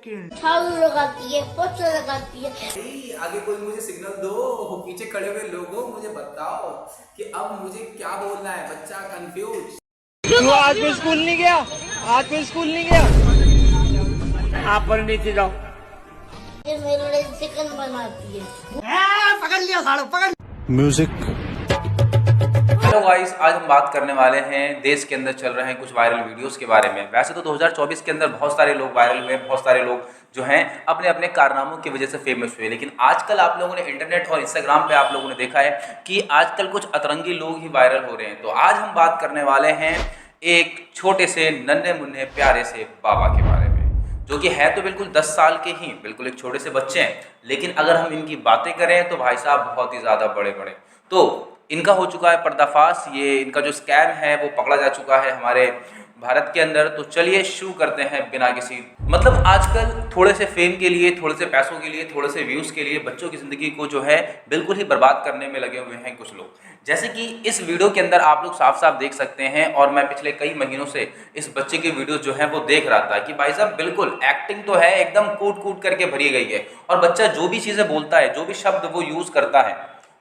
Second. झाड़ू लगाती है, पोछा लगाती है। आगे कोई मुझे सिग्नल दो, पीछे खड़े हुए लोगों मुझे बताओ कि अब मुझे क्या बोलना है। बच्चा कंफ्यूज। तू आज कोई स्कूल नहीं गया? आज कोई स्कूल नहीं गया? आप पर नीचे जाओ। ये मेरे लिए चिकन बनाती है। पकड़ लिया साड़ू, पकड़। म्यूजिक। हेलो गाइस, आज हम बात करने वाले हैं देश के अंदर चल रहे हैं कुछ वायरल वीडियोस के बारे में। वैसे तो 2024 के अंदर बहुत सारे लोग वायरल हुए, बहुत सारे लोग जो हैं अपने अपने कारनामों की वजह से फेमस हुए, लेकिन आजकल आप लोगों ने इंटरनेट और इंस्टाग्राम पे आप लोगों ने देखा है कि आजकल कुछ अतरंगी लोग ही वायरल हो रहे हैं। तो आज हम बात करने वाले हैं एक छोटे से नन्हे मुन्ने प्यारे से बाबा के बारे में, जो कि है तो बिल्कुल 10 साल के ही, बिल्कुल एक छोटे से बच्चे हैं, लेकिन अगर हम इनकी बातें करें तो भाई साहब बहुत ही ज़्यादा बड़े बड़े। तो इनका हो चुका है पर्दाफाश, ये इनका जो स्कैम है वो पकड़ा जा चुका है हमारे भारत के अंदर। तो चलिए शुरू करते हैं बिना किसी आजकल थोड़े से फेम के लिए, थोड़े से पैसों के लिए, थोड़े से व्यूज़ के लिए बच्चों की ज़िंदगी को जो है बिल्कुल ही बर्बाद करने में लगे हुए हैं कुछ लोग। जैसे कि इस वीडियो के अंदर आप लोग साफ साफ देख सकते हैं, और मैं पिछले कई महीनों से इस बच्चे की वीडियो जो है वो देख रहा था कि भाई साहब बिल्कुल एक्टिंग तो है, एकदम कूट कूट करके भरी गई है, और बच्चा जो भी चीज़ें बोलता है, जो भी शब्द वो यूज़ करता है,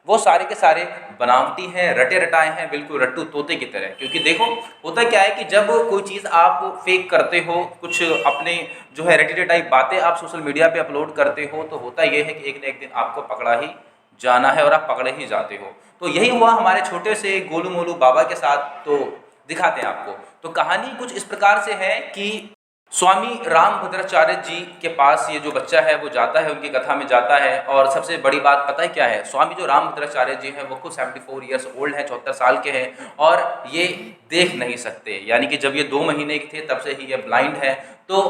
वो सारे के सारे बनावटी हैं, रटे रटाए हैं, बिल्कुल रट्टू तोते की तरह। क्योंकि देखो होता क्या है कि जब कोई चीज़ आप फेक करते हो, कुछ अपने जो है रटे रटाई बातें आप सोशल मीडिया पे अपलोड करते हो, तो होता ये है कि एक न एक दिन आपको पकड़ा ही जाना है और आप पकड़े ही जाते हो। तो यही हुआ हमारे छोटे से गोलू मोलू बाबा के साथ। तो दिखाते हैं आपको। तो कहानी कुछ इस प्रकार से है कि स्वामी रामभद्राचार्य जी के पास ये जो बच्चा है वो जाता है, उनकी कथा में जाता है। और सबसे बड़ी बात पता है क्या है, स्वामी जो रामभद्राचार्य जी हैं वो खुद 74 ईयर्स ओल्ड हैं, 74 साल के हैं, और ये देख नहीं सकते। यानी कि जब ये 2 महीने के थे तब से ही ये ब्लाइंड है। तो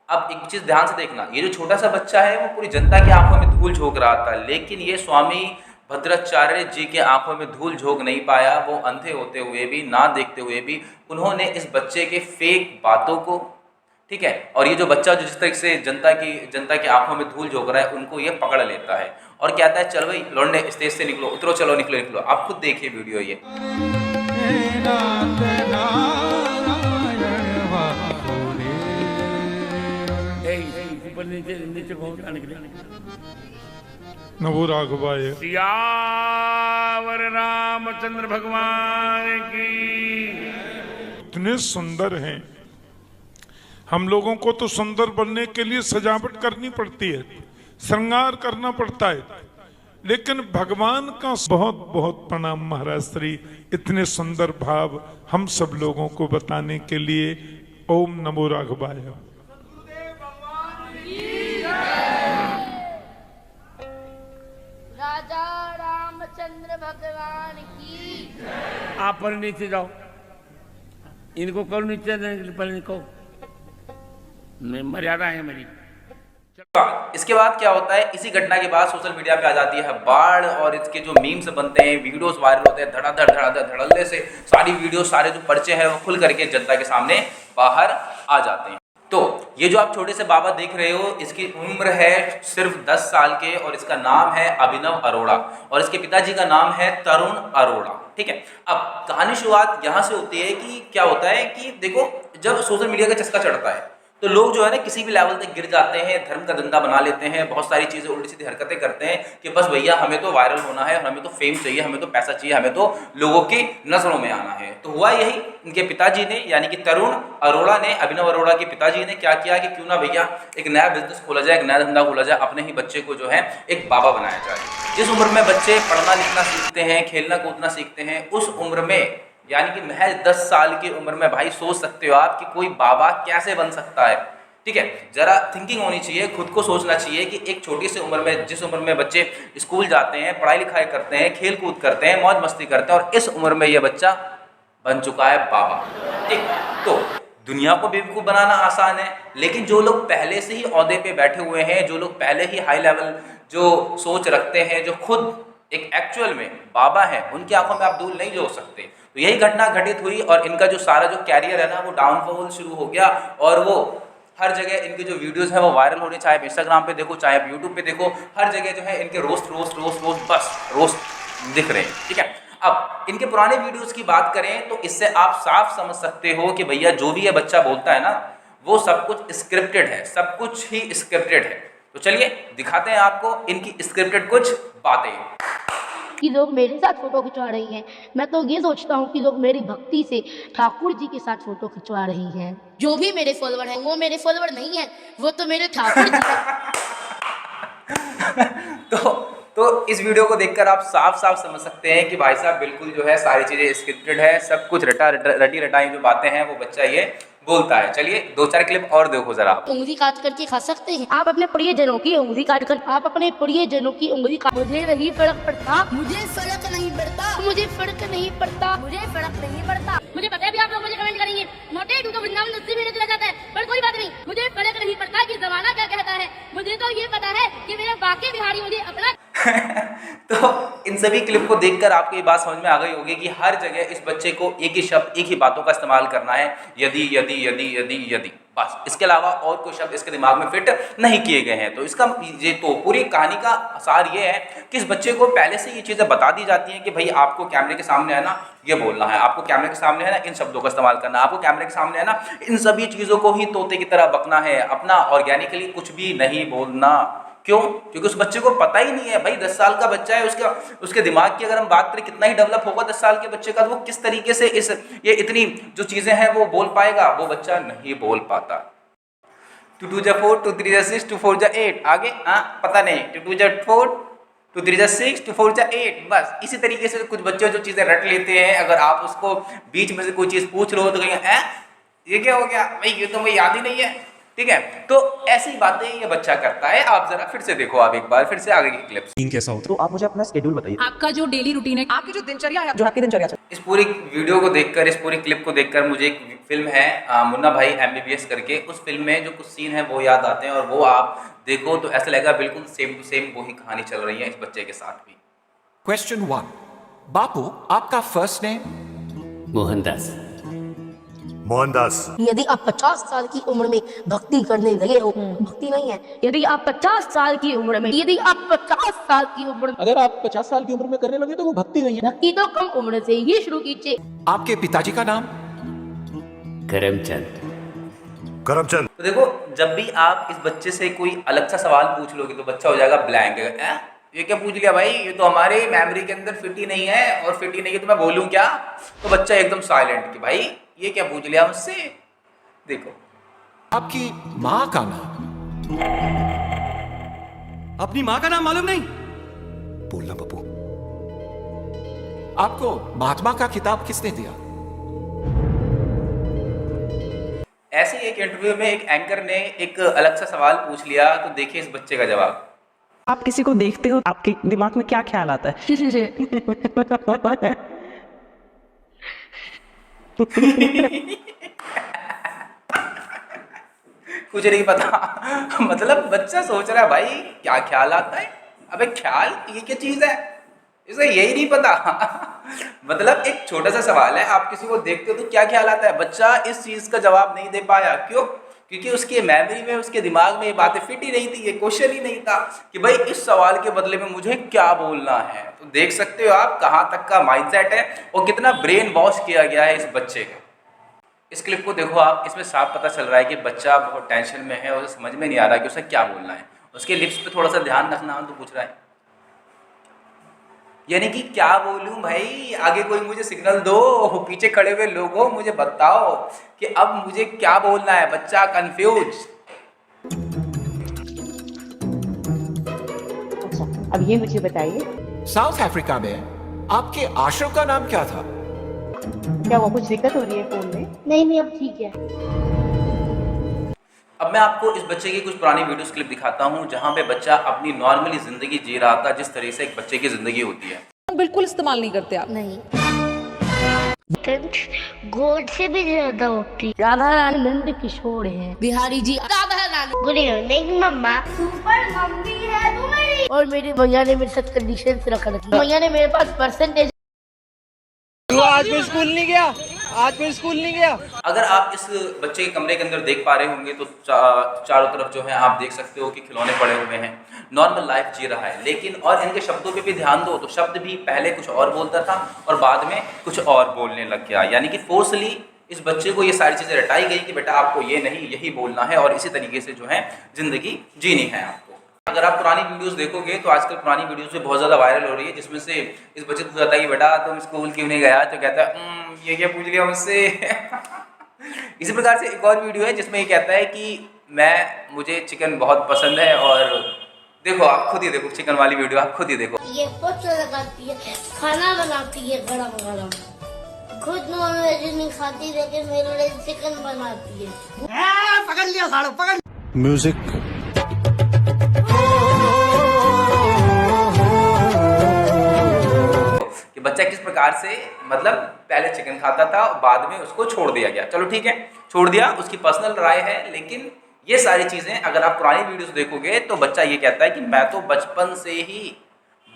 अब एक चीज़ ध्यान से देखना, ये जो छोटा सा बच्चा है वो पूरी जनता की आंखों में धूल झोंक रहा था, लेकिन ये स्वामी भद्राचार्य जी के आंखों में धूल झोंक नहीं पाया। वो अंधे होते हुए भी, ना देखते हुए भी, उन्होंने इस बच्चे के फेक बातों को, ठीक है, और ये जो बच्चा जो जिस तरीके से जनता की आंखों में धूल झोंक रहा है, उनको ये पकड़ लेता है और कहता है चल भाई लौंडे स्टेज से निकलो, उतरो, चलो निकलो निकलो। आप खुद देखिए वीडियो ये। नमो राघवाय। सियावर रामचंद्र भगवान की। इतने सुंदर हैं। हम लोगों को तो सुंदर बनने के लिए सजावट करनी पड़ती है, श्रृंगार करना पड़ता है, लेकिन भगवान का बहुत बहुत प्रणाम महाराज श्री, इतने सुंदर भाव हम सब लोगों को बताने के लिए। ओम नमो राघवाय। राजा रामचंद्र भगवान की। आप पर नीचे जाओ, इनको करो नीचे, पर इनको मर्यादा है मेरी। इसके बाद क्या होता है, इसी घटना के बाद सोशल मीडिया पे आ जाती है बाढ़, और इसके जो मीम्स बनते हैं, वीडियोस वायरल होते हैं, धड़ाधड़ धड़ल्ले से सारी वीडियो, सारे जो पर्चे हैं वो खुल करके जनता के सामने बाहर आ जाते हैं। तो ये जो आप छोटे से बाबा देख रहे हो, इसकी उम्र है सिर्फ 10 साल के, और इसका नाम है अभिनव अरोड़ा, और इसके पिताजी का नाम है तरुण अरोड़ा। ठीक है, अब कहानी शुरुआत यहाँ से होती है कि क्या होता है कि देखो, जब सोशल मीडिया का चस्का चढ़ता है तो लोग जो है ना किसी भी लेवल तक गिर जाते हैं, धर्म का धंधा बना लेते हैं, बहुत सारी चीज़ें उल्टी सीधी हरकतें करते हैं कि बस भैया हमें तो वायरल होना है, और हमें तो फेम चाहिए, हमें तो पैसा चाहिए, हमें तो लोगों की नजरों में आना है। तो हुआ यही, इनके पिताजी ने, यानी कि तरुण अरोड़ा ने, अभिनव अरोड़ा के पिताजी ने क्या किया कि क्यों ना भैया एक नया बिजनेस खोला जाए, एक नया धंधा खोला जाए, अपने ही बच्चे को जो है एक बाबा बनाया जाए। जिस उम्र में बच्चे पढ़ना लिखना सीखते हैं, खेलना कूदना सीखते हैं, उस उम्र में, यानी कि महज 10 साल की उम्र में, भाई सोच सकते हो आप कि कोई बाबा कैसे बन सकता है। ठीक है, जरा थिंकिंग होनी चाहिए, खुद को सोचना चाहिए कि एक छोटी सी उम्र में, जिस उम्र में बच्चे स्कूल जाते हैं, पढ़ाई लिखाई करते हैं, खेल कूद करते हैं, मौज मस्ती करते हैं, और इस उम्र में ये बच्चा बन चुका है बाबा। ठीक, तो दुनिया को बेवकूफ़ बनाना आसान है, लेकिन जो लोग पहले से ही ओहदे पे बैठे हुए हैं, जो लोग पहले ही हाई लेवल जो सोच रखते हैं, जो खुद एक एक्चुअल में बाबा है, उनकी आंखों में आप धूल नहीं झोंक सकते। तो यही घटना घटित हुई, और इनका जो सारा जो कैरियर है ना वो डाउनफॉल शुरू हो गया, और वो हर जगह इनके जो वीडियोस हैं वो वायरल होने, चाहे आप इंस्टाग्राम पे देखो, चाहे आप यूट्यूब पे देखो, हर जगह जो है इनके रोस्ट रोस्ट रोस्ट रोस्ट बस रोस्ट दिख रहे हैं। ठीक है, अब इनके पुराने वीडियोस की बात करें तो इससे आप साफ समझ सकते हो कि भैया जो भी ये बच्चा बोलता है ना, वो सब कुछ स्क्रिप्टेड है, सब कुछ ही स्क्रिप्टेड है। तो चलिए दिखाते हैं आपको इनकी स्क्रिप्टेड कुछ बातें। कि लोग मेरे साथ फोटो खिंचवा रही हैं, मैं तो ये सोचता हूँ कि लोग मेरी भक्ति से ठाकुर जी के साथ फोटो खिंचवा रही हैं। जो भी मेरे फॉलोवर हैं वो मेरे फॉलोवर नहीं है, वो तो मेरे ठाकुर जी हैं। तो इस वीडियो को देखकर आप साफ साफ समझ सकते हैं कि भाई साहब बिल्कुल जो है सारी चीजें स्क्रिप्टेड है, सब कुछ रटी रटाई जो बातें हैं वो बच्चा ये बोलता है। चलिए 2-4 क्लिप और देखो जरा। उंगली काट करके खा सकते हैं आप अपने प्रियजनों की उंगली काट कर, आप अपने प्रियजनों की उंगली काट। मुझे नहीं फर्क पड़ता, मुझे फर्क नहीं पड़ता, मुझे फर्क नहीं पड़ता, मुझे फर्क नहीं पड़ता। मुझे पता है भी आप लोग मुझे कमेंट करेंगे, मोटे तू तो वृंदावन 80 महीने चला जाता है, पर कोई बात नहीं, मुझे फर्क नहीं पड़ता कि जमाना क्या कहता है। मुझे तो ये पता है कि मेरे बाकी बिहारी मुझे अपना तो इन सभी क्लिप को देखकर आपको ये बात समझ में आ गई होगी कि हर जगह इस बच्चे को एक ही शब्द, एक ही बातों का इस्तेमाल करना है, यदि यदि यदि यदि यदि, बस। इसके अलावा और कोई शब्द इसके दिमाग में फिट नहीं किए गए हैं। तो इसका ये तो पूरी कहानी का सार ये है कि इस बच्चे को पहले से ये चीज़ें बता दी जाती हैं कि भाई आपको कैमरे के सामने है ना ये बोलना है, आपको कैमरे के सामने है ना इन शब्दों का इस्तेमाल करना, आपको कैमरे के सामने है ना इन सभी चीज़ों को ही तोते की तरह बकना है, अपना ऑर्गेनिकली कुछ भी नहीं बोलना। क्यों? क्योंकि उस बच्चे को पता ही नहीं है भाई, 10 साल का बच्चा है, उसके दिमाग की अगर हम बात करें कितना ही डेवलप होगा 10 साल के बच्चे का, तो वो किस तरीके से ये इतनी जो चीजें हैं वो बोल पाएगा। वो बच्चा नहीं बोल पाता। 2 2 4 2 3 6 2 4 8 आगे पता नहीं, 2 2 4 2 3 6 2 4 8, बस इसी तरीके से कुछ बच्चे जो चीजें रट लेते हैं। अगर आप उसको बीच में से कोई चीज पूछ लो तो कहेंगे ये क्या हो गया भाई, ये तो मुझे याद ही नहीं है। ठीक है, तो ऐसी बातें ये बच्चा करता है। आप जरा फिर से देखो, आप एक बार फिर से आगे की क्लिप्स। कैसा होता है तो आप मुझे अपना शेड्यूल बताइए, आपका जो डेली रूटीन है, आपकी जो दिनचर्या है, जो आपकी दिनचर्या है। इस पूरी वीडियो को देखकर, इस पूरी क्लिप को देखकर मुझे एक फिल्म है मुन्ना भाई MBBS करके, उस फिल्म में जो कुछ सीन है वो याद आते हैं, और वो आप देखो तो ऐसा लगेगा बिल्कुल सेम टू सेम वही कहानी चल रही है इस बच्चे के साथ भी। क्वेश्चन 1, बापू आपका फर्स्ट नेम? मोहनदास। मोहनदास। यदि आप 50 साल की उम्र में भक्ति करने लगे हो, भक्ति नहीं है, यदि आप 50 साल की उम्र में, यदि आप 50 साल की उम्र में, अगर आप 50 साल की उम्र में करने लगे तो वो भक्ति नहीं है। भक्ति तो कम उम्र से ही शुरू कीजिए। आपके पिताजी का नाम? करमचंद। करमचंद। तो देखो, जब भी आप इस बच्चे से कोई अलग सा सवाल पूछ लोगे तो बच्चा हो जाएगा ब्लैंक। ये क्या पूछ लिया भाई, ये तो हमारे मेमोरी के अंदर फिट ही नहीं है, और फिट ही नहीं है तो मैं बोलूं क्या? तो बच्चा एकदम साइलेंट कि भाई ये क्या पूछ लिया मुझसे। देखो, आपकी माँ का नाम? अपनी माँ का नाम मालूम नहीं? बोलना पप्पू। आपको महात्मा का खिताब किसने दिया? ऐसे ही एक इंटरव्यू में एक एंकर ने एक अलग सा सवाल पूछ लिया, तो देखिए इस बच्चे का जवाब। आप किसी को देखते हो, आपके दिमाग में क्या ख्याल आता है? कुछ नहीं पता। मतलब बच्चा सोच रहा है भाई क्या ख्याल आता है। अबे ख्याल ये क्या चीज है, इसे यही नहीं पता। मतलब एक छोटा सा सवाल है, आप किसी को देखते हो तो क्या ख्याल आता है। बच्चा इस चीज का जवाब नहीं दे पाया। क्यों? क्योंकि उसके मेमोरी में, उसके दिमाग में ये बातें फिट ही नहीं थी, ये क्वेश्चन ही नहीं था कि भाई इस सवाल के बदले में मुझे क्या बोलना है। तो देख सकते हो आप कहाँ तक का माइंडसेट है और कितना ब्रेन वॉश किया गया है इस बच्चे का। इस क्लिप को देखो आप, इसमें साफ पता चल रहा है कि बच्चा बहुत टेंशन में है और उसे समझ में नहीं आ रहा कि उसे क्या बोलना है। उसके लिप्स पे थोड़ा सा ध्यान रखना तो पूछ रहा है, यानी कि क्या बोलूं भाई, आगे कोई मुझे सिग्नल दो, पीछे खड़े हुए लोगों मुझे बताओ कि अब मुझे क्या बोलना है। बच्चा कंफ्यूज। अच्छा, अब ये मुझे बताइए, साउथ अफ्रीका में आपके आश्रम का नाम क्या था? क्या वो कुछ दिक्कत हो रही है फोन में? नहीं अब ठीक है। अब मैं आपको इस बच्चे की कुछ पुरानी वीडियोस क्लिप दिखाता हूं जहां पे बच्चा अपनी नॉर्मली जिंदगी जी रहा था, जिस तरह से एक बच्चे की जिंदगी होती है। बिल्कुल इस्तेमाल नहीं करते आप? नहीं, गोद से भी ज्यादा होती। राधा रानी नंद किशोर है, बिहारी जी राधा रानी। गुड इवनिंग मम्मा। सुपर मम्मी है तू मेरी। और मेरी भैया ने मेरे साथ कंडीशन रख रखी। भैया ने मेरे पास परसेंटेज। तू आज कोई स्कूल नहीं गया, आज कोई स्कूल नहीं गया। अगर आप इस बच्चे के कमरे के अंदर देख पा रहे होंगे तो चारों तरफ जो है आप देख सकते हो कि खिलौने पड़े हुए हैं, नॉर्मल लाइफ जी रहा है। लेकिन और इनके शब्दों पे भी ध्यान दो तो शब्द भी पहले कुछ और बोलता था और बाद में कुछ और बोलने लग गया, यानी कि फोर्सली इस बच्चे को ये सारी चीज़ें रटाई गई कि बेटा आपको ये नहीं यही बोलना है और इसी तरीके से जो है ज़िंदगी जीनी है आपको। अगर आप पुरानी वीडियोस देखोगे तो आजकल पुरानी वीडियोस में बहुत ज़्यादा वायरल हो रही है, जिसमें से इस बच्चे को पूछा जाता है कि बेटा तुम स्कूल क्यों नहीं गया, तो कहता है ये क्या पूछ लिया मुझसे। इसी प्रकार से एक और वीडियो है जिसमें ये कहता है कि मुझे चिकन बहुत पसंद है, और देखो आप खुद ही देखो चिकन वाली वीडियो, आप खुद ही देखो। ये पोछा लगाती है, खाना बनाती है गरम गरम, खुद नॉन वेज नहीं खाती लेकिन मेरे लिए चिकन बनाती है। पकड़ लिया साड़ो, पकड़। म्यूजिक। कि बच्चा किस प्रकार से मतलब पहले चिकन खाता था, बाद में उसको छोड़ दिया गया। चलो ठीक है, छोड़ दिया, उसकी पर्सनल राय है, लेकिन ये सारी चीज़ें अगर आप पुरानी वीडियोस देखोगे तो बच्चा ये कहता है कि मैं तो बचपन से ही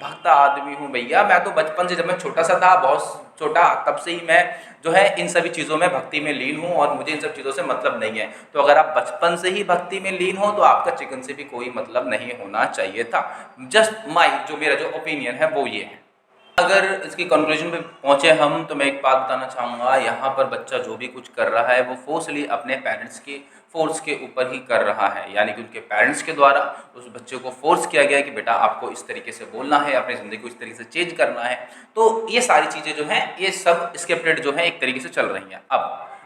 भक्त आदमी हूँ भैया, मैं तो बचपन से, जब मैं छोटा सा था, बहुत छोटा, तब से ही मैं जो है इन सभी चीज़ों में भक्ति में लीन हूँ और मुझे इन सब चीज़ों से मतलब नहीं है। तो अगर आप बचपन से ही भक्ति में लीन हो तो आपका चिकन से भी कोई मतलब नहीं होना चाहिए था। जस्ट मेरा जो ओपिनियन है वो ये है। अगर इसकी कंक्लूजन पे पहुँचे हम, तो मैं एक बात बताना चाहूँगा, यहाँ पर बच्चा जो भी कुछ कर रहा है वो फोर्सली अपने पेरेंट्स के फोर्स के ऊपर ही कर रहा है, यानी कि उनके पेरेंट्स के द्वारा उस बच्चे को फोर्स किया गया है कि बेटा आपको इस तरीके से बोलना है, अपनी ज़िंदगी को इस तरीके से चेंज करना है। तो ये सारी चीज़ें जो हैं ये सब स्क्रिप्टेड जो है एक तरीके से चल रही हैं।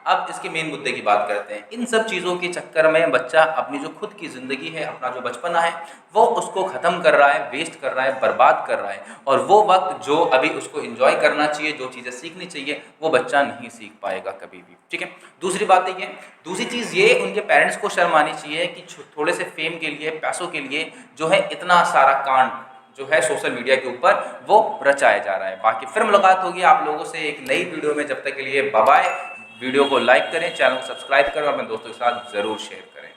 अब इसके मेन मुद्दे की बात करते हैं। इन सब चीज़ों के चक्कर में बच्चा अपनी जो खुद की ज़िंदगी है, अपना जो बचपना है, वो उसको ख़त्म कर रहा है, वेस्ट कर रहा है, बर्बाद कर रहा है, और वो वक्त जो अभी उसको एंजॉय करना चाहिए, जो चीज़ें सीखनी चाहिए, वो बच्चा नहीं सीख पाएगा कभी भी। ठीक है। दूसरी बात ये, दूसरी चीज़ ये, उनके पेरेंट्स को शर्म आनी चाहिए कि थोड़े से फेम के लिए, पैसों के लिए जो है इतना सारा कांड जो है सोशल मीडिया के ऊपर वो रचाया जा रहा है। बाकी फिर मुलाकात होगी आप लोगों से एक नई वीडियो में। जब तक के लिए बाय बाय। वीडियो को लाइक करें, चैनल को सब्सक्राइब करें और अपने दोस्तों के साथ ज़रूर शेयर करें।